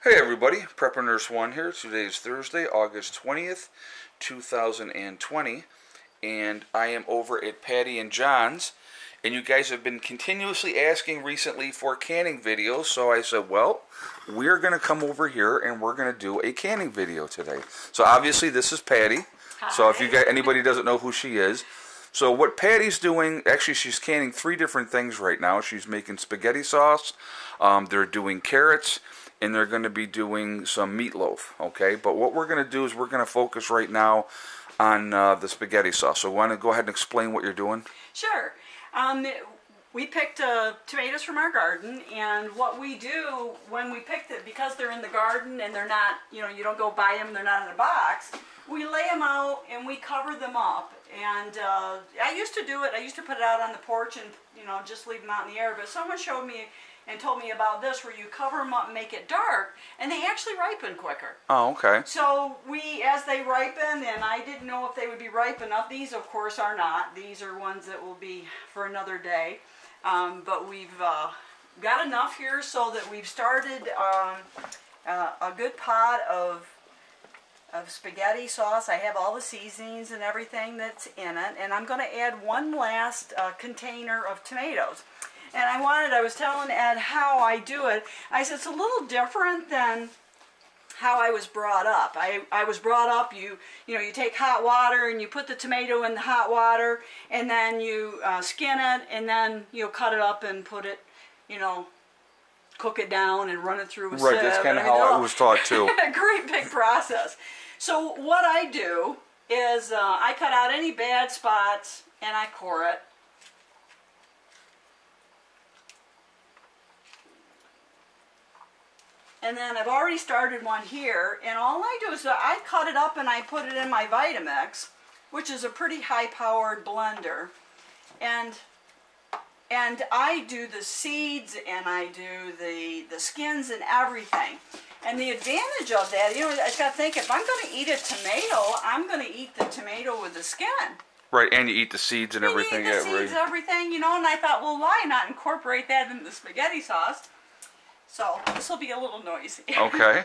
Hey everybody, Prepper Nurse 1 here. Today is Thursday, August 20th, 2020, and I am over at Patty and John's, and you guys have been continuously asking recently for canning videos, so I said, well, we're going to come over here and we're going to do a canning video today. So obviously this is Patty. Hi. So if you guys, anybody doesn't know who she is, so what Patty's doing, actually she's canning 3 different things right now. She's making spaghetti sauce, they're doing carrots, and they're going to be doing some meatloaf, okay? But what we're going to do is we're going to focus right now on the spaghetti sauce. So want to go ahead and explain what you're doing? Sure. We picked tomatoes from our garden, and what we do when we pick them, because they're in the garden and they're not, you know, you don't go buy them, they're not in a box, we lay them out and we cover them up. And I used to do it, I used to put it out on the porch and, you know, just leave them out in the air, but someone showed me and told me about this where you cover them up and make it dark, and they actually ripen quicker. Oh, okay. So as they ripen, and I didn't know if they would be ripe enough. These, of course, are not. These are ones that will be for another day. But we've got enough here so that we've started a good pot of spaghetti sauce. I have all the seasonings and everything that's in it, and I'm going to add one last container of tomatoes. And I was telling Ed how I do it. I said it's a little different than how I was brought up. I was brought up, you take hot water and you put the tomato in the hot water, and then you skin it, and then you cut it up and put it, cook it down and run it through a sieve. Right, that's kind of how I was taught too. A great big process. So what I do is I cut out any bad spots and I core it. And then I've already started one here, and all I do is I cut it up and I put it in my Vitamix, which is a pretty high-powered blender. And I do the seeds and I do the skins and everything. And the advantage of that, I just got to think, if I'm going to eat a tomato, I'm going to eat the tomato with the skin. Right, and you eat the seeds and everything. You eat the seeds, everything, and I thought, well, why not incorporate that into the spaghetti sauce? So, this will be a little noisy. Okay.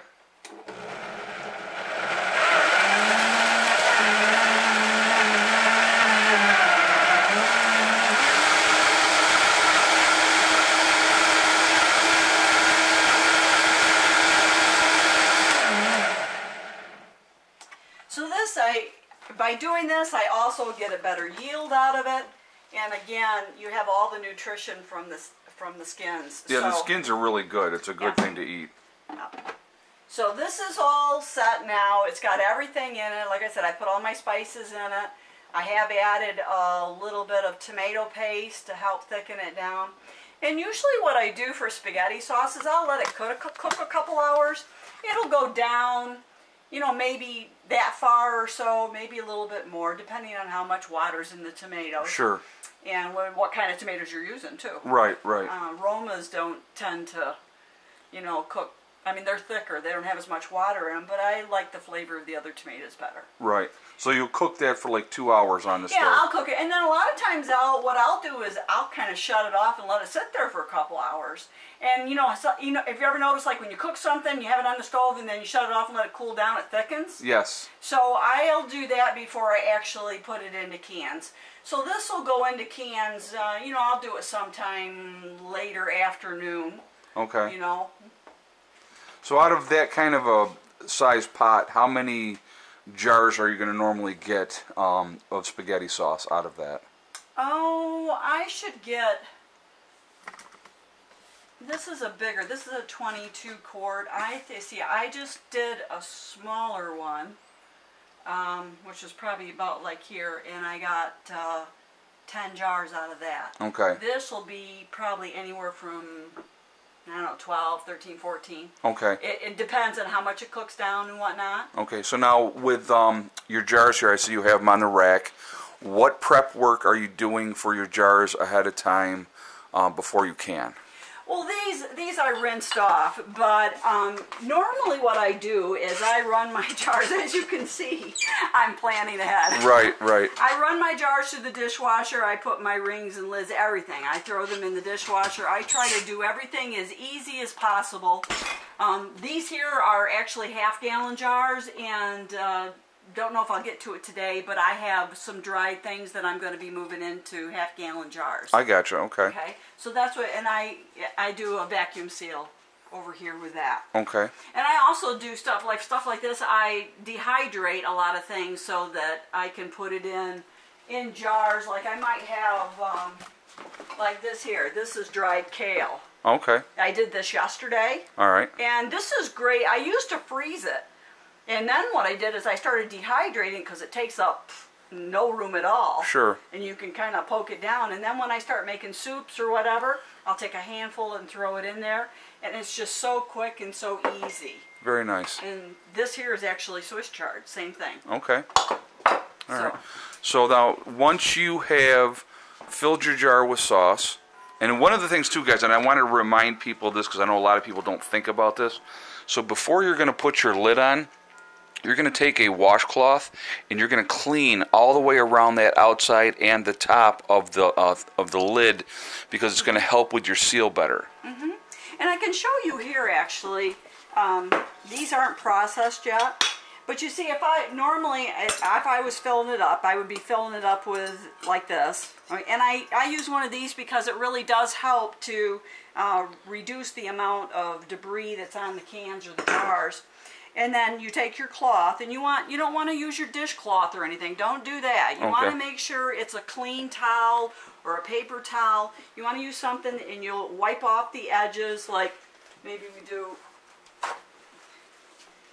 So by doing this, I also get a better yield out of it. And again, you have all the nutrition from the skins. Yeah, the skins are really good. It's a good thing to eat. Yeah. So this is all set now. It's got everything in it. Like I said, I put all my spices in it. I have added a little bit of tomato paste to help thicken it down. And usually what I do for spaghetti sauce is I'll let it cook a couple hours. It'll go down, maybe that far or so, maybe a little bit more, depending on how much water's in the tomatoes. Sure. And what kind of tomatoes you're using, too. Right, right. Romas don't tend to, cook. I mean, they're thicker. They don't have as much water in them, but I like the flavor of the other tomatoes better. Right. So you'll cook that for like 2 hours on the stove? Yeah, I'll cook it. And then a lot of times what I'll do is I'll kind of shut it off and let it sit there for a couple hours. And, if you ever notice, like when you cook something, you have it on the stove and then you shut it off and let it cool down, it thickens? Yes. So I'll do that before I actually put it into cans. So this will go into cans, I'll do it sometime later afternoon. Okay. You know. So out of that kind of a size pot, how many jars are you going to normally get of spaghetti sauce out of that? Oh, I should get, this is a 22 quart. I just did a smaller one. Which is probably about like here, and I got 10 jars out of that. Okay. This will be probably anywhere from, 12, 13, 14. Okay. It depends on how much it cooks down and whatnot. Okay, so now with your jars here, I see you have them on the rack. What prep work are you doing for your jars ahead of time before you can? Well, these I rinsed off, but normally what I do is I run my jars. As you can see, I'm planning ahead. Right, right. I run my jars through the dishwasher. I put my rings and lids, everything. I throw them in the dishwasher. I try to do everything as easy as possible. These here are actually half-gallon jars, and don't know if I'll get to it today, but I have some dried things that I'm going to be moving into half-gallon jars. I gotcha. Okay. Okay, so that's what, and I do a vacuum seal over here with that. Okay. And I also do stuff like this. I dehydrate a lot of things so that I can put it in jars. Like I might have like this here. This is dried kale. Okay. I did this yesterday. All right. And this is great. I used to freeze it. And then what I did is I started dehydrating because it takes up no room at all. Sure. And you can kind of poke it down. And then when I start making soups or whatever, I'll take a handful and throw it in there. And it's just so quick and so easy. Very nice. And this here is actually Swiss chard. Same thing. Okay. All right. So now, once you have filled your jar with sauce, and one of the things too, guys, and I want to remind people of this because I know a lot of people don't think about this. So before you're going to put your lid on, you're going to take a washcloth and you're going to clean all the way around that outside and the top of the lid because it's going to help with your seal better. Mm-hmm. And I can show you here actually. These aren't processed yet, but you see, if I was filling it up, I would be filling it up with like this. And I use one of these because it really does help to reduce the amount of debris that's on the cans or the jars. And then you take your cloth, and you don't want to use your dishcloth or anything. Don't do that. You want to make sure it's a clean towel or a paper towel. You want to use something, and you'll wipe off the edges, like maybe we do.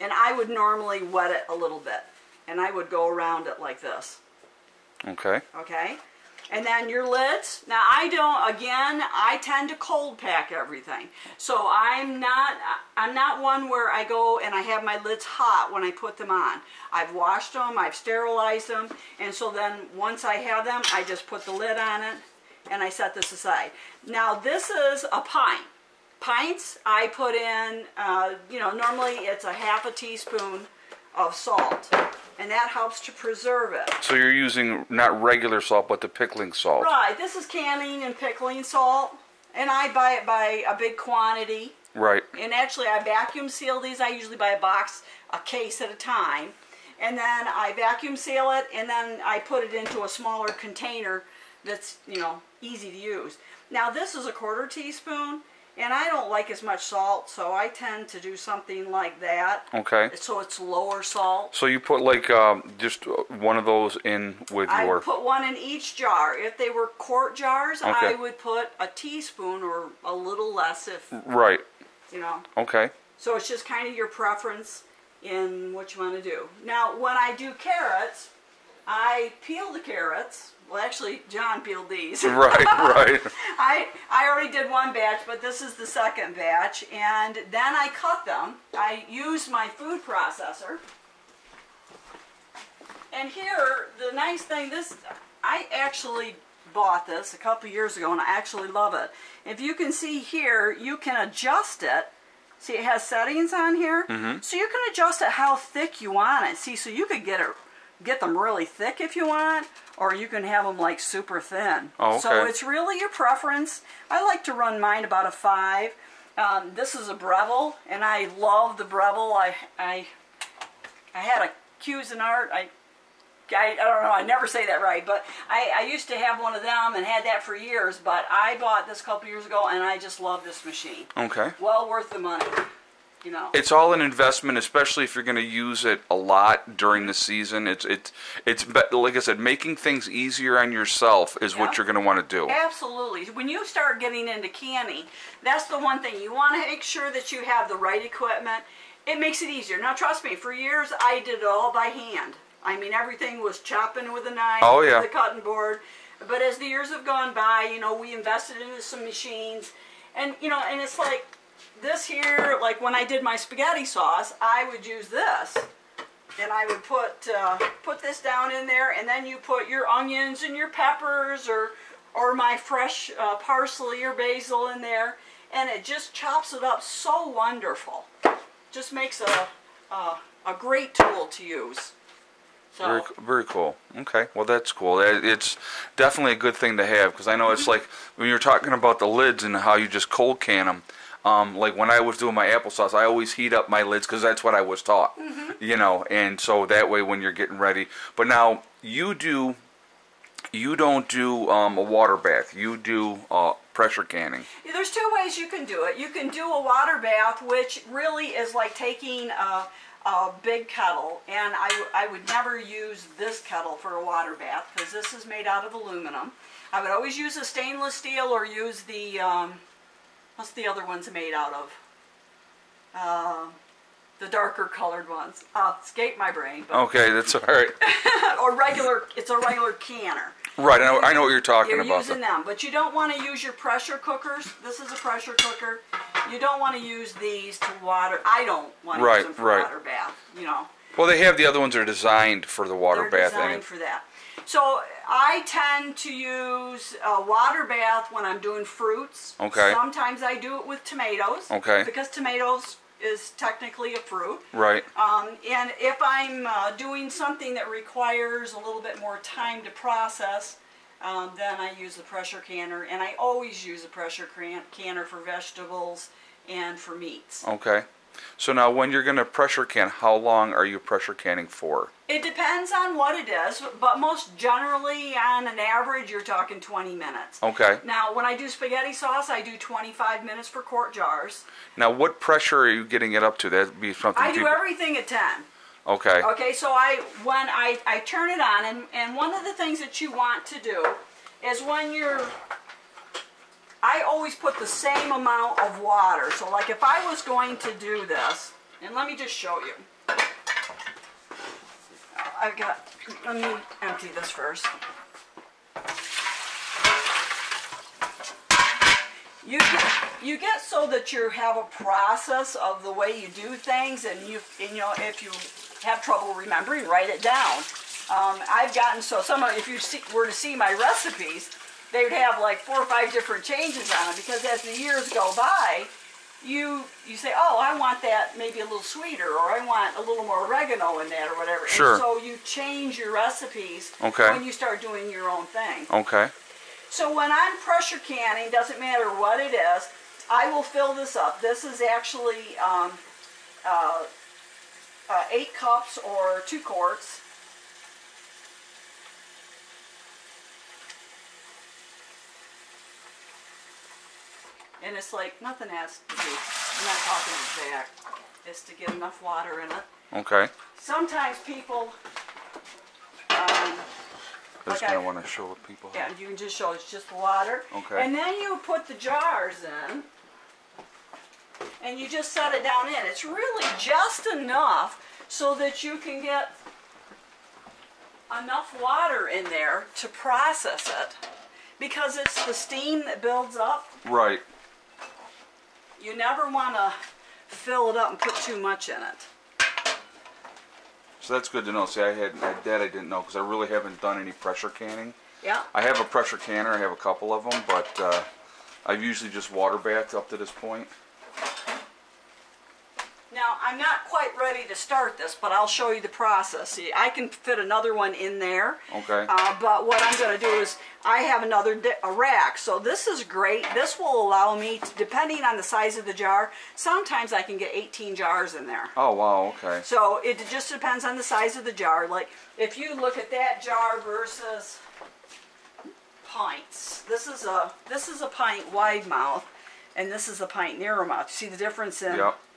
And I would normally wet it a little bit, and I would go around it like this. Okay. Okay. And then your lids. Now I tend to cold pack everything. So I'm not one where I go and I have my lids hot when I put them on. I've washed them, I've sterilized them, and so then once I have them, I just put the lid on it and I set this aside. Now this is a pint. Pints I put in, normally it's a half a teaspoon of salt. And that helps to preserve it. So you're using not regular salt, but the pickling salt. Right. This is canning and pickling salt. And I buy it by a big quantity. Right. And actually I vacuum seal these. I usually buy a case at a time. And then I vacuum seal it, and then I put it into a smaller container that's, easy to use. Now this is a 1/4 teaspoon. And I don't like as much salt, so I tend to do something like that. Okay. So it's lower salt. So you put like just one of those in with your... I put one in each jar. If they were quart jars, okay, I would put a teaspoon or a little less if... Right. Okay. So it's just kind of your preference in what you want to do. Now, when I do carrots, I peel the carrots. Well, actually, John peeled these. Right, right. I already did one batch, but this is the second batch. And then I cut them. I use my food processor. And here, the nice thing, I actually bought this a couple years ago, and I actually love it. If you can see here, you can adjust it. See, it has settings on here. Mm-hmm. So you can adjust it how thick you want it. See, so you could get them really thick if you want, or you can have them like super thin. Oh, okay. So it's really your preference. I like to run mine about a 5. This is a Breville, and I love the Breville. I had a Cuisinart. I don't know, I never say that right, but I used to have one of them and had that for years, but I bought this a couple years ago, and I just love this machine. Okay. Well worth the money. It's all an investment, especially if you're going to use it a lot during the season. It's like I said, making things easier on yourself is what you're going to want to do. Absolutely. When you start getting into canning, that's the one thing. You want to make sure that you have the right equipment. It makes it easier. Now, trust me, for years I did it all by hand. I mean, everything was chopping with a knife, with a cutting board. But as the years have gone by, we invested into some machines, and and it's like. This here, like when I did my spaghetti sauce, I would use this, and I would put this down in there, and then you put your onions and your peppers or my fresh parsley or basil in there, and it just chops it up so wonderful. Just makes a great tool to use. So. Very, very cool. Okay, well that's cool. It's definitely a good thing to have, because I know it's like when you're talking about the lids and how you just cold can them. Like when I was doing my applesauce, I always heat up my lids because that's what I was taught. You know, and so that way when you're getting ready. But now you don't do a water bath. You do pressure canning. Yeah, there's two ways you can do it. You can do a water bath, which really is like taking a big kettle, and I would never use this kettle for a water bath because this is made out of aluminum. I would always use a stainless steel or use the, what's the other ones made out of? The darker colored ones. Escape my brain. But Okay, that's all right. or regular, it's a regular canner. Right, I know what you're talking You're about. using them, but you don't want to use your pressure cookers. This is a pressure cooker. You don't want to use these to water. I don't want to use them for water bath, you know. Well, they have the other ones that are designed for the water bath. They're designed for that. So I tend to use a water bath when I'm doing fruits. Okay. Sometimes I do it with tomatoes. Okay. Because tomatoes is technically a fruit. Right. And if I'm doing something that requires a little bit more time to process, then I use the pressure canner. And I always use a pressure canner for vegetables and for meats. Okay. So now when you're going to pressure can, how long are you pressure canning for? It depends on what it is, but most generally on an average you're talking 20 minutes. Okay. Now when I do spaghetti sauce, I do 25 minutes for quart jars. Now what pressure are you getting it up to? That'd be something I do everything at 10. Okay. Okay, so when I turn it on, and one of the things that you want to do is when I always put the same amount of water. So like if I was going to do this, and let me just show you. Let me empty this first. You get so that you have a process of the way you do things, and you know, if you have trouble remembering, write it down. I've gotten so if you were to see my recipes, they would have like 4 or 5 different changes on them, because as the years go by, you say, oh, I want that maybe a little sweeter, or I want a little more oregano in that, or whatever. Sure. And so you change your recipes when you start doing your own thing. Okay. So when I'm pressure canning, doesn't matter what it is, I will fill this up. This is actually 8 cups or 2 quarts. And it's like nothing has to be, I'm not talking exact, it's to get enough water in it. Okay. Sometimes people, I just kind of want to show people. yeah, you can just show it's just water. Okay. And then you put the jars in, and you just set it down in. It's really just enough so that you can get enough water in there to process it, because it's the steam that builds up. Right. You never want to fill it up and put too much in it. So that's good to know. See, that I didn't know, because I really haven't done any pressure canning. Yeah. I have a pressure canner. I have a couple of them, but I've usually just water bathed up to this point. Now, I'm not quite ready to start this, but I'll show you the process. See, I can fit another one in there. Okay. But what I'm going to do is, I have a rack. So this is great. This will allow me, to, depending on the size of the jar, sometimes I can get 18 jars in there. Oh, wow, okay. So it just depends on the size of the jar. Like, if you look at that jar versus pints. This is a pint wide mouth, and this is a pint narrow mouth. See the difference in...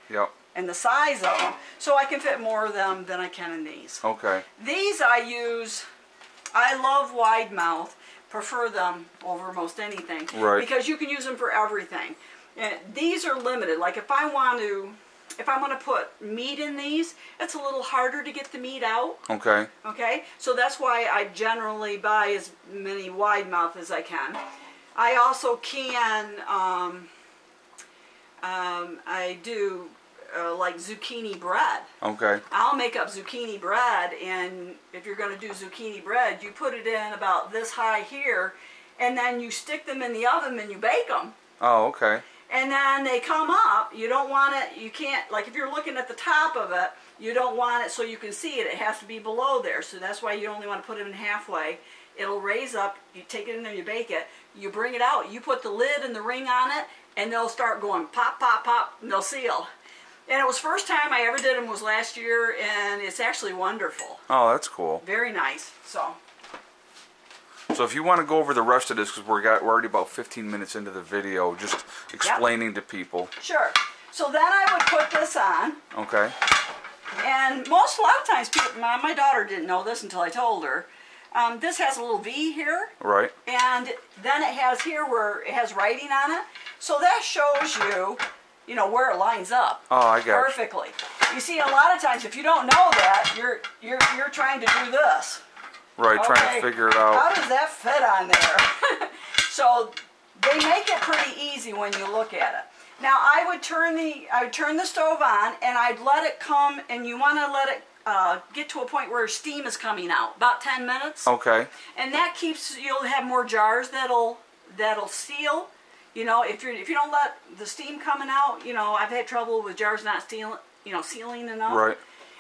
Yep. And the size of them, so I can fit more of them than I can in these. Okay. These I love wide mouth, prefer them over most anything. Right. Because you can use them for everything. And these are limited. Like if I want to put meat in these, it's a little harder to get the meat out. Okay. Okay, so that's why I generally buy as many wide mouth as I can. I also can, I do like zucchini bread. Okay. I'll make up zucchini bread, and if you're going to do zucchini bread, you put it in about this high here, and then you stick them in the oven and you bake them. Oh, okay. And then they come up. You don't want it, you can't, like if you're looking at the top of it, you don't want it so you can see it. It has to be below there. So that's why you only want to put it in halfway. It'll raise up. You take it in there, you bake it. You bring it out. You put the lid and the ring on it, and they'll start going pop, pop, pop, and they'll seal. And it was first time I ever did them was last year, and it's actually wonderful. Oh, that's cool. Very nice. So if you want to go over the rest of this, because we're already about 15 minutes into the video, just explaining to people. Sure. So then I would put this on. Okay. And a lot of times, people, my daughter didn't know this until I told her. This has a little V here. Right. And then it has here where it has writing on it. So that shows you, you know, where it lines up. Oh, I got it. Perfectly. You see, a lot of times, if you don't know that, you're trying to do this. Right, okay. Trying to figure it out. How does that fit on there? So they make it pretty easy when you look at it. Now I would turn the stove on, and I'd let it come, and you want to let it get to a point where steam is coming out, about 10 minutes. Okay. And that keeps, you'll have more jars that'll seal. You know, if you don't let the steam coming out, you know, I've had trouble with jars not sealing enough. Right.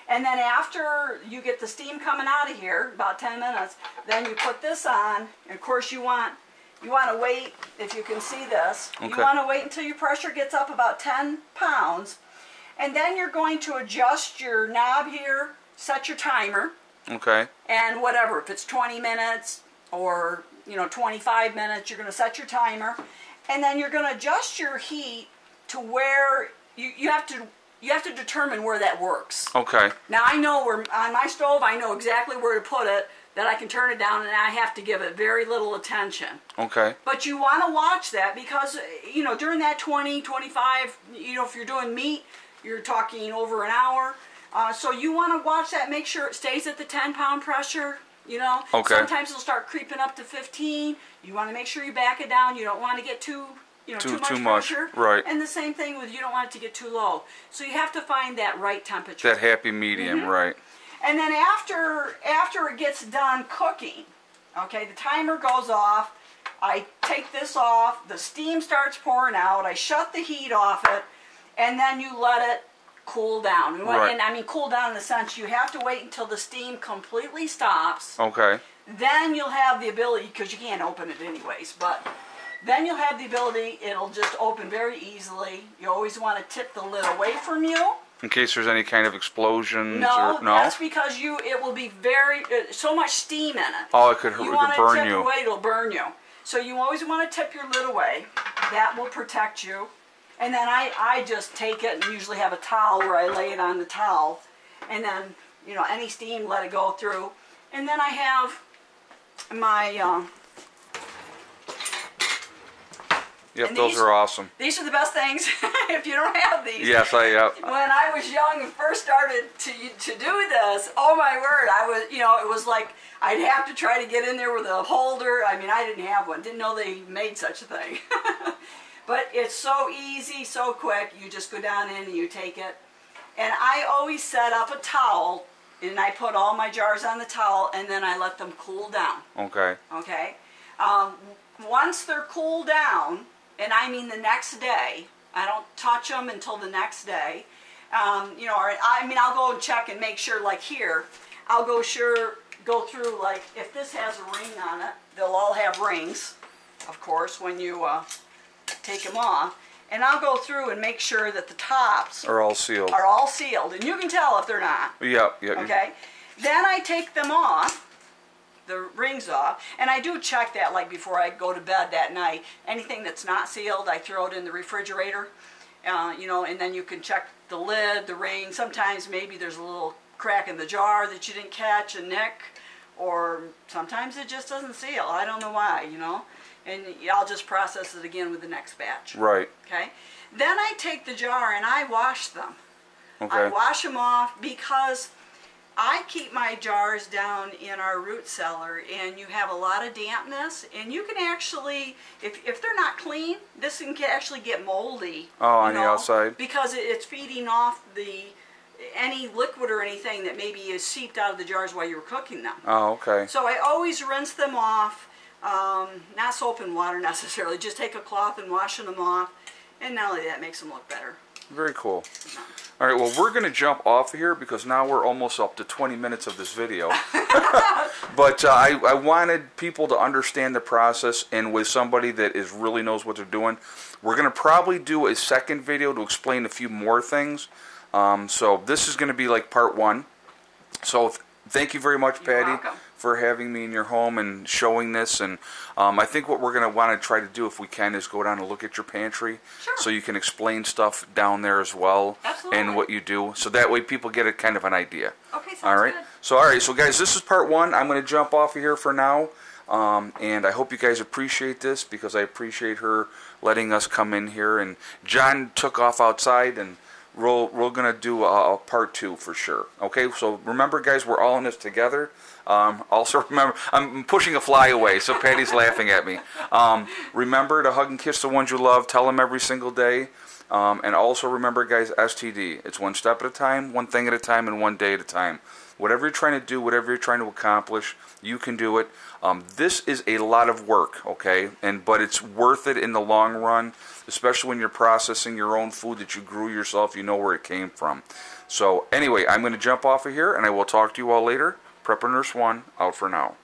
And then after you get the steam coming out of here, about 10 minutes, then you put this on. And of course you want to wait, if you can see this, okay. You want to wait until your pressure gets up about 10 pounds. And then you're going to adjust your knob here, set your timer. Okay. And whatever, if it's 20 minutes or, you know, 25 minutes, you're going to set your timer. And then you're going to adjust your heat to where you have to determine where that works. Okay. Now I know where, on my stove, I know exactly where to put it, that I can turn it down, and I have to give it very little attention. Okay. But you want to watch that because, you know, during that 20, 25, you know, if you're doing meat, you're talking over an hour. So you want to watch that, make sure it stays at the 10-pound pressure, you know. Okay. Sometimes it'll start creeping up to 15. You want to make sure you back it down. You don't want to get too much pressure. Right. And the same thing with, you don't want it to get too low. So you have to find that right temperature. That happy medium, right. And then after it gets done cooking, okay, the timer goes off. I take this off. The steam starts pouring out. I shut the heat off it, and then you let it cool down. Right. And I mean cool down in the sense you have to wait until the steam completely stops. Okay. Then you'll have the ability, because you can't open it anyways, but then you'll have the ability, it'll just open very easily. You always want to tip the lid away from you. In case there's any kind of explosions No, or no? That's because it will be so much steam in it. Oh, it could burn you. You want to tip it away, it'll burn you. So you always want to tip your lid away. That will protect you. And then I just take it and usually have a towel where I lay it on the towel. And then, you know, any steam, let it go through. And then I have my... Yep, those are awesome. These are the best things if you don't have these. Yes, When I was young and first started to do this, oh my word, I was, you know, it was like I'd have to try to get in there with a holder. I mean, I didn't have one. Didn't know they made such a thing. But it's so easy, so quick. You just go down in and you take it. And I always set up a towel, and I put all my jars on the towel, and then I let them cool down. Okay. Okay. Once they're cooled down, and I mean the next day, I don't touch them until the next day. You know, or I mean, I'll go and check and make sure, like here, I'll go through, like, if this has a ring on it, they'll all have rings, of course, when you take them off. And I'll go through and make sure that the tops are all sealed. And you can tell if they're not. Yep. Okay. Then I take them off, the rings off, and I do check that, like before I go to bed that night. Anything that's not sealed, I throw it in the refrigerator, you know, and then you can check the lid, the ring. Sometimes maybe there's a little crack in the jar that you didn't catch, a nick, or sometimes it just doesn't seal. I don't know why, you know, and I'll just process it again with the next batch. Right. Okay. Then I take the jar and I wash them. Okay. I wash them off because I keep my jars down in our root cellar, and you have a lot of dampness, and you can actually, if they're not clean, this can actually get moldy. Oh, on the outside? Because it's feeding off any liquid or anything that maybe is seeped out of the jars while you were cooking them. Oh, okay. So I always rinse them off, not soap and water necessarily, just take a cloth and washing them off. And not only that, makes them look better. Very cool. All right, well, we're going to jump off here because now we're almost up to 20 minutes of this video. But I wanted people to understand the process, and with somebody that really knows what they're doing, we're going to probably do a second video to explain a few more things. So this is going to be like part 1. So thank you very much, Patty, for having me in your home and showing this. And I think what we're going to want to try to do, if we can, is go down and look at your pantry. Sure. So you can explain stuff down there as well. Absolutely. And what you do. So that way people get a kind of an idea. Okay, sounds all right. good. So, all right. So, guys, this is part 1. I'm going to jump off of here for now. And I hope you guys appreciate this, because I appreciate her letting us come in here. And John took off outside, and we're going to do a part 2 for sure. Okay, so remember, guys, we're all in this together. Also remember, I'm pushing a fly away, so Patty's laughing at me. Remember to hug and kiss the ones you love. Tell them every single day. And also remember, guys, STD. It's one step at a time, one thing at a time, and one day at a time. Whatever you're trying to do, whatever you're trying to accomplish, you can do it. This is a lot of work, okay? But it's worth it in the long run, especially when you're processing your own food that you grew yourself. You know where it came from. So anyway, I'm going to jump off of here, and I will talk to you all later. Prepper Nurse 1, out for now.